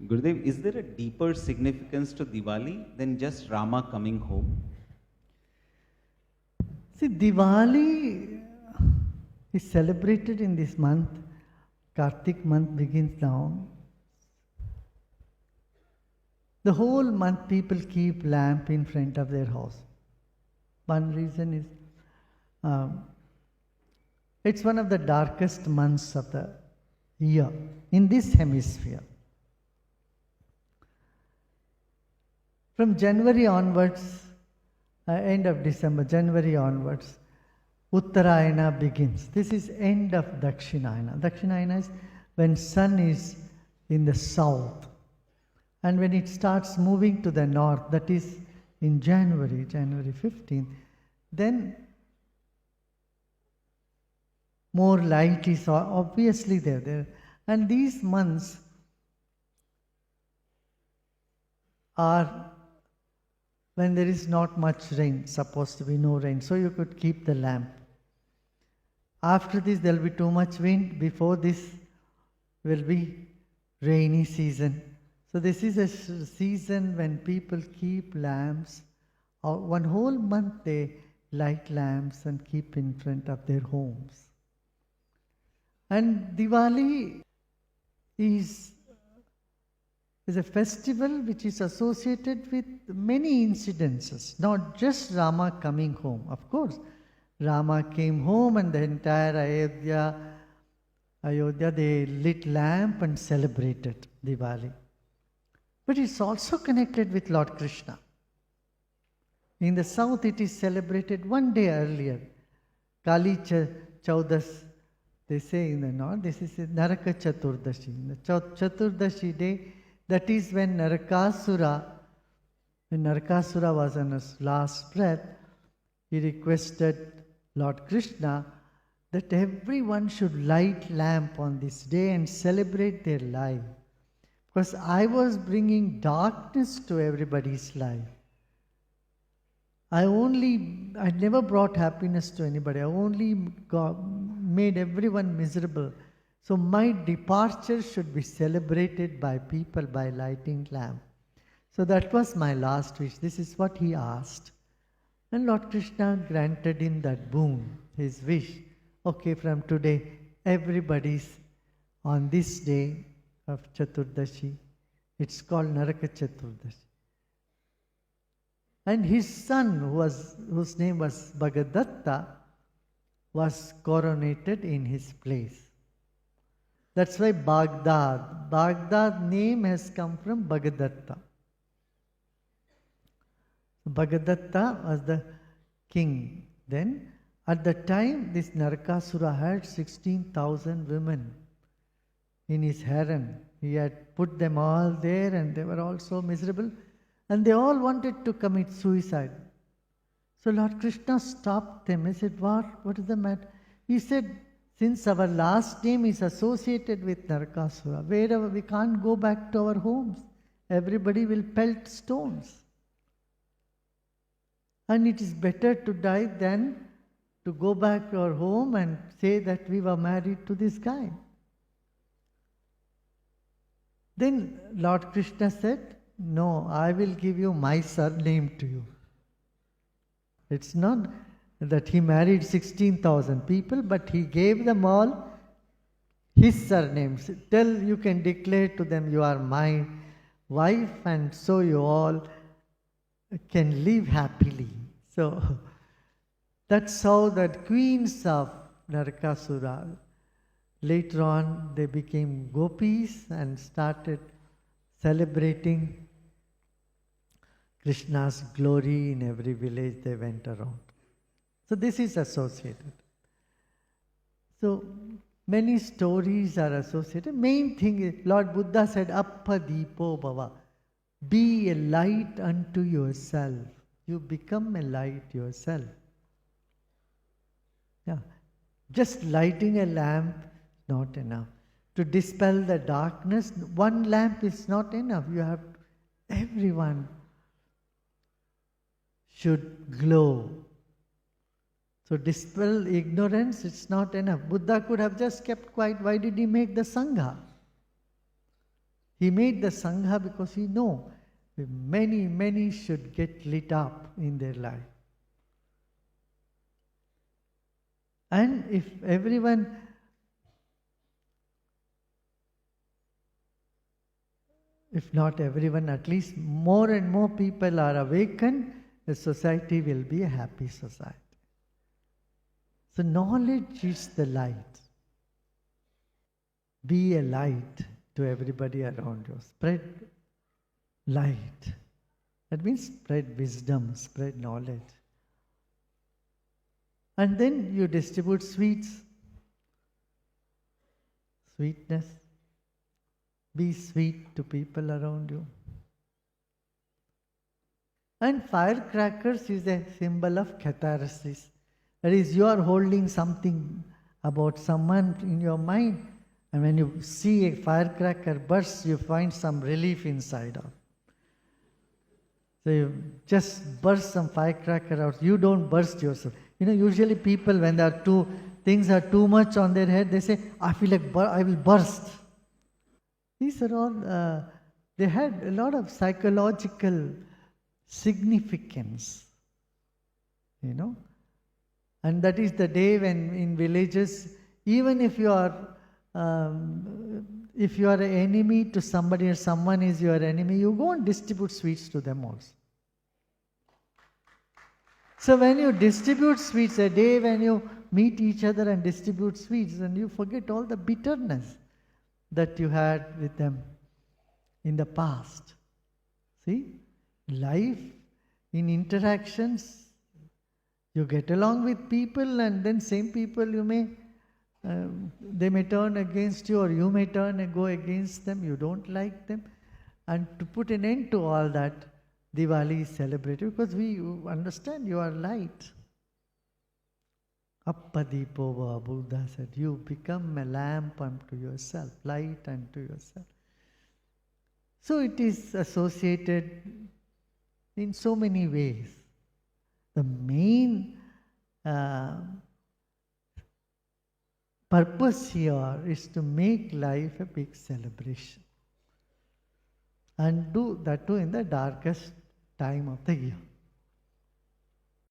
Gurudev, is there a deeper significance to Diwali than just Rama coming home? See, Diwali is celebrated in this month. Kartik month begins now. The whole month people keep lamp in front of their house. One reason is it's one of the darkest months of the year in this hemisphere. From January onwards, end of December, January onwards, Uttarayana begins. This is end of Dakshinayana. Dakshinayana is when sun is in the south. And when it starts moving to the north, that is in January 15th, then more light is obviously there. And these months are when there is not much rain, supposed to be no rain, so you could keep the lamp. After this, there will be too much wind. Before this will be rainy season. So this is a season when people keep lamps. One whole month they light lamps and keep in front of their homes. And Diwali is a festival which is associated with many incidences, not just Rama coming home. Of course, Rama came home and the entire Ayodhya, they lit lamp and celebrated Diwali. But it's also connected with Lord Krishna. In the south, it is celebrated one day earlier. Kali Chaudas, they say in the north, this is Naraka Chaturdashi. The Chaturdashi day, that is when Narakasura was on his last breath, he requested Lord Krishna that everyone should light lamp on this day and celebrate their life. Because I was bringing darkness to everybody's life. I never brought happiness to anybody. I only made everyone miserable. So my departure should be celebrated by people by lighting lamp. So that was my last wish. This is what he asked. And Lord Krishna granted him that boon, his wish. Okay, from today, everybody's on this day of Chaturdashi. It's called Naraka Chaturdashi. And his son, whose name was Bhagadatta, was coronated in his place. That's why Baghdad name has come from Bhagadatta. Bhagadatta was the king. Then, at the time, this Narakasura had 16,000 women in his harem. He had put them all there and they were all so miserable. And they all wanted to commit suicide. So Lord Krishna stopped them. He said, what is the matter? He said, since our last name is associated with Narakasura, wherever we can't go back to our homes, everybody will pelt stones. And it is better to die than to go back to our home and say that we were married to this guy. Then Lord Krishna said, no, I will give you my surname to you. It's not that he married 16,000 people, but he gave them all his surnames. You can declare to them, you are my wife, and so you all can live happily. So that's how the queens of Narakasura, later on they became gopis and started celebrating Krishna's glory in every village they went around. So this is associated. So many stories are associated. Main thing is, Lord Buddha said, Appa Deepo Bhava. Be a light unto yourself. You become a light yourself. Yeah. Just lighting a lamp is not enough. To dispel the darkness, one lamp is not enough. You have everyone should glow. So dispel ignorance, it's not enough. Buddha could have just kept quiet. Why did he make the Sangha? He made the Sangha because he knew many should get lit up in their life. And if not everyone, at least more and more people are awakened, the society will be a happy society. So knowledge is the light. Be a light to everybody around you. Spread light. That means spread wisdom, spread knowledge. And then you distribute sweets. Sweetness. Be sweet to people around you. And firecrackers is a symbol of catharsis. That is, you are holding something about someone in your mind, and when you see a firecracker burst, you find some relief inside out. So you just burst some firecracker out. You don't burst yourself. Usually people, when things are too much on their head, they say, I feel like I will burst. These are all, they had a lot of psychological significance, And that is the day when in villages, even if you are an enemy to somebody or someone is your enemy, you go and distribute sweets to them also. So when you distribute sweets, a day when you meet each other and distribute sweets, and you forget all the bitterness that you had with them in the past. See, life in interactions, you get along with people, and then same people they may turn against you, or you may turn and go against them. You don't like them. And to put an end to all that, Diwali is celebrated because we understand you are light. Appadipova, Buddha said, you become a lamp unto yourself, light unto yourself. So it is associated in so many ways. The main purpose here is to make life a big celebration. And do that too in the darkest time of the year.